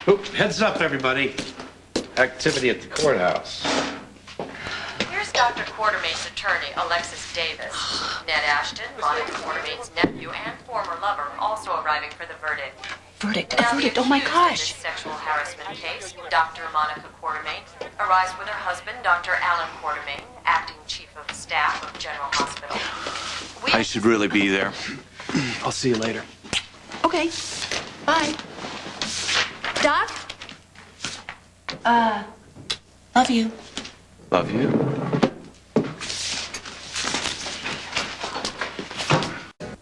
Oop, heads up, everybody. Activity at the courthouse. Here's Dr. Quartermain's attorney, Alexis Davis. Ned Ashton, Monica Quartermain's nephew and former lover, also arriving for the verdict. Verdict, Now, a verdict, the oh my accused gosh. in this sexual harassment case, Dr. Monica Quartermain, arrives with her husband, Dr. Alan Quartermain, acting chief of staff of General Hospital. I should really be there. I'll see you later. Okay, bye. Doc? Love you. Love you.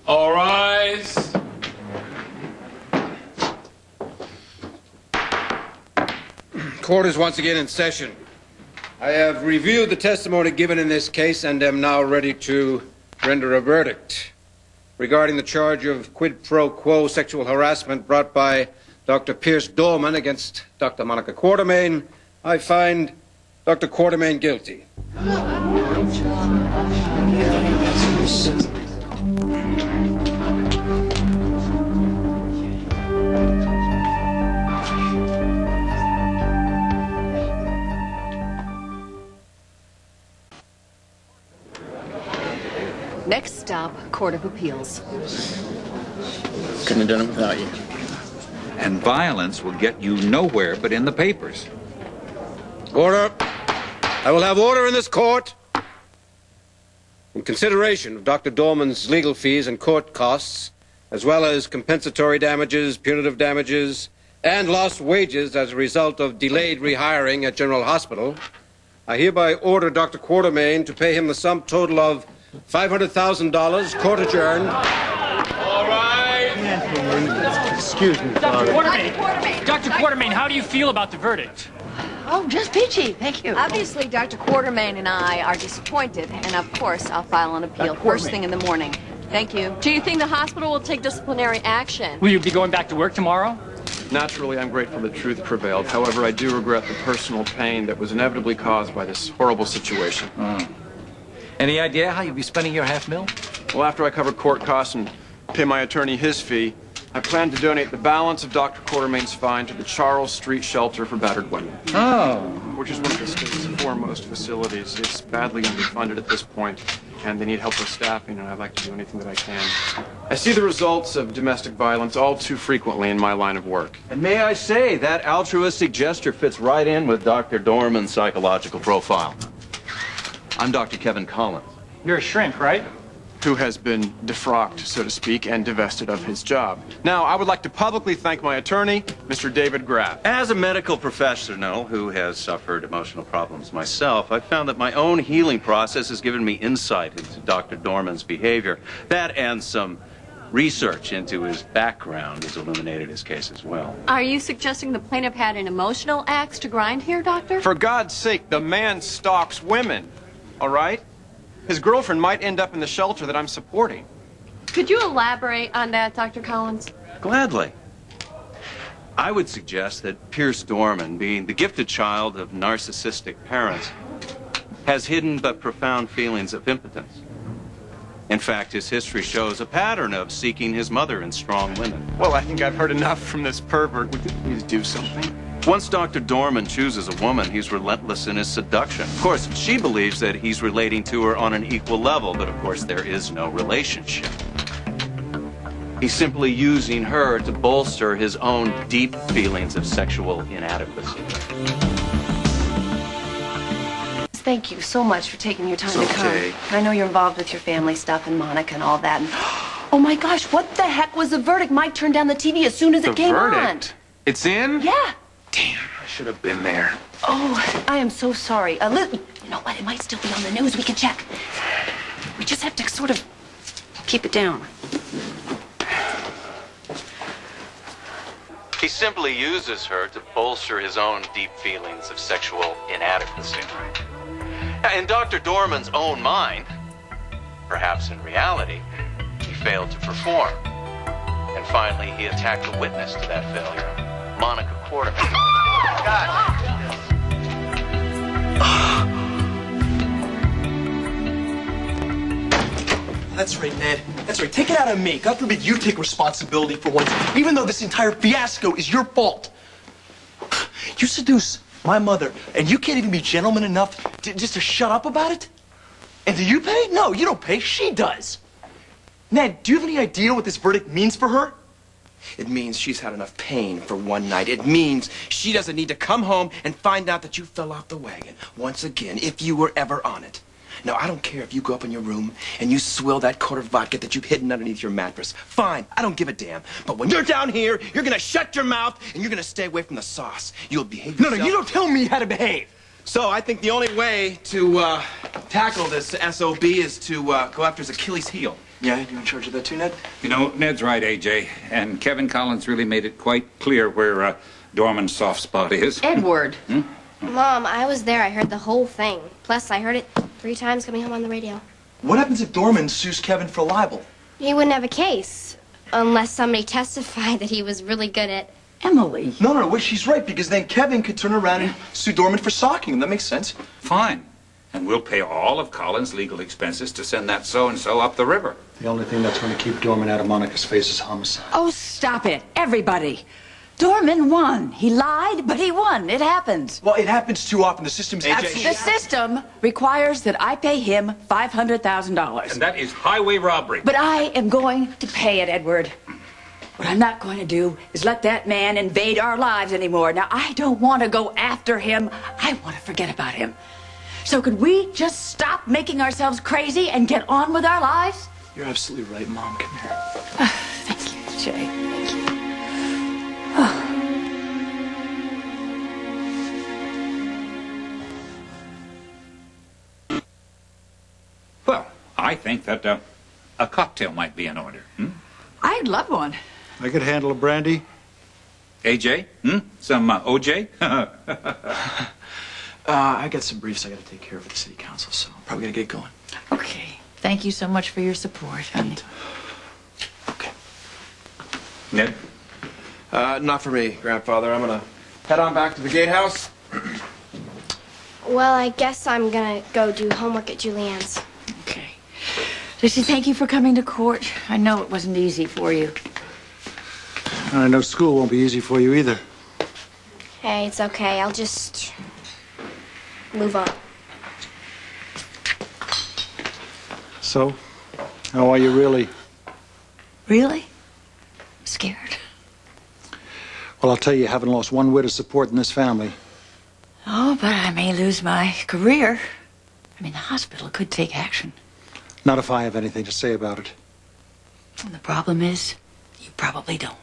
All rise. Court is once again in session. I have reviewed the testimony given in this case and am now ready to render a verdict regarding the charge of quid pro quo sexual harassment brought by Dr. Pierce Dorman against Dr. Monica Quartermain. I find Dr. Quartermain guilty. Next stop, Court of Appeals. Couldn't have done it without you. And violence will get you nowhere but in the papers. Order. I will have order in this court. In consideration of Dr. Dorman's legal fees and court costs, as well as compensatory damages, punitive damages, and lost wages as a result of delayed rehiring at General Hospital, I hereby order Dr. Quartermain to pay him the sum total of $500,000, court adjourned. All right. Excuse me, Father. Dr. Quartermain, how do you feel about the verdict? Oh, just peachy, thank you. Obviously, Dr. Quartermain and I are disappointed, and of course, I'll file an appeal first thing in the morning. Thank you. Do you think the hospital will take disciplinary action? Will you be going back to work tomorrow? Naturally, I'm grateful the truth prevailed. However, I do regret the personal pain that was inevitably caused by this horrible situation. Any idea how you'll be spending your $500,000? Well, after I cover court costs and pay my attorney his fee, I plan to donate the balance of Dr. Quartermain's fine to the Charles Street Shelter for Battered Women. Oh. Which is one of the state's foremost facilities. It's badly underfunded at this point, and they need help with staffing, and I'd like to do anything that I can. I see the results of domestic violence all too frequently in my line of work. And may I say, that altruistic gesture fits right in with Dr. Dorman's psychological profile. I'm Dr. Kevin Collins. You're a shrink, right? Who has been defrocked, so to speak, and divested of his job. Now, I would like to publicly thank my attorney, Mr. David Graff. As a medical professional who has suffered emotional problems myself, I've found that my own healing process has given me insight into Dr. Dorman's behavior. That and some research into his background has illuminated his case as well. Are you suggesting the plaintiff had an emotional axe to grind here, Doctor? For God's sake, the man stalks women, all right? His girlfriend might end up in the shelter that I'm supporting. Could you elaborate on that, Dr. Collins? Gladly. I would suggest that Pierce Dorman, being the gifted child of narcissistic parents, has hidden but profound feelings of impotence. In fact, his history shows a pattern of seeking his mother in strong women. Well, I think I've heard enough from this pervert. Would you please do something? Once Dr. Dorman chooses a woman, he's relentless in his seduction. Of course, she believes that he's relating to her on an equal level, but of course there is no relationship. He's simply using her to bolster his own deep feelings of sexual inadequacy. Thank you so much for taking your time It's to come. okay. I know you're involved with your family stuff and Monica and all that. And, oh my gosh, what the heck was the verdict? Mike turned down the TV as soon as it came Verdict? It's in? on. Yeah. Damn, I should have been there. Oh, I am so sorry. You know what? It might still be on the news. We can check. We just have to sort of keep it down. He simply uses her to bolster his own deep feelings of sexual inadequacy. In Dr. Dorman's own mind, perhaps in reality, he failed to perform. And finally, he attacked a witness to that failure, Monica Quartermain. That's right, Ned. That's right. Take it out on me. God forbid you take responsibility for once, even though this entire fiasco is your fault. You seduce my mother, and you can't even be gentleman enough just to shut up about it? And do you pay? No, you don't pay. She does. Ned, do you have any idea what this verdict means for her? It means she's had enough pain for one night. It means she doesn't need to come home and find out that you fell off the wagon once again, if you were ever on it. Now, I don't care if you go up in your room and you swill that quart of vodka that you've hidden underneath your mattress. Fine, I don't give a damn. But when you're down here, you're gonna shut your mouth and you're gonna stay away from the sauce. You'll behave yourself. No, you don't tell me how to behave. So I think the only way to tackle this SOB is to go after his Achilles heel. Yeah, you in charge of that too, Ned? You know, Ned's right, AJ. And Kevin Collins really made it quite clear where Dorman's soft spot is. Edward. Mom, I was there. I heard the whole thing. Plus, I heard it 3 times coming home on the radio. What happens if Dorman sues Kevin for libel? He wouldn't have a case. Unless somebody testified that he was really good at... Emily. No, wait, she's right, because then Kevin could turn around and sue Dorman for stalking him. That makes sense. Fine. And we'll pay all of Collins' legal expenses to send that so-and-so up the river. The only thing that's going to keep Dorman out of Monica's face is homicide. Oh, stop it, everybody. Dorman won. He lied, but he won. It happens. Well, it happens too often. The system's absolutely... The system requires that I pay him $500,000. And that is highway robbery. But I am going to pay it, Edward. What I'm not going to do is let that man invade our lives anymore. Now, I don't want to go after him. I want to forget about him. So could we just stop making ourselves crazy and get on with our lives? You're absolutely right, Mom. Come here. Thank you, Jay. Thank you. Well, I think that a cocktail might be in order. I'd love one. I could handle a brandy. AJ? Some OJ? I got some briefs I got to take care of at the city council, so I'm probably going to get going. Okay. Thank you so much for your support, honey. Okay. Ned? Not for me, Grandfather. I'm gonna head on back to the gatehouse. Well, I guess I'm gonna go do homework at Julianne's. Okay. Lucy, thank you for coming to court. I know it wasn't easy for you. And I know school won't be easy for you either. Hey, it's okay. I'll just move on. So, how are you really? Really? Scared. Well, I'll tell you, you haven't lost one whit of support in this family. Oh, but I may lose my career. I mean, the hospital could take action. Not if I have anything to say about it. And the problem is, you probably don't.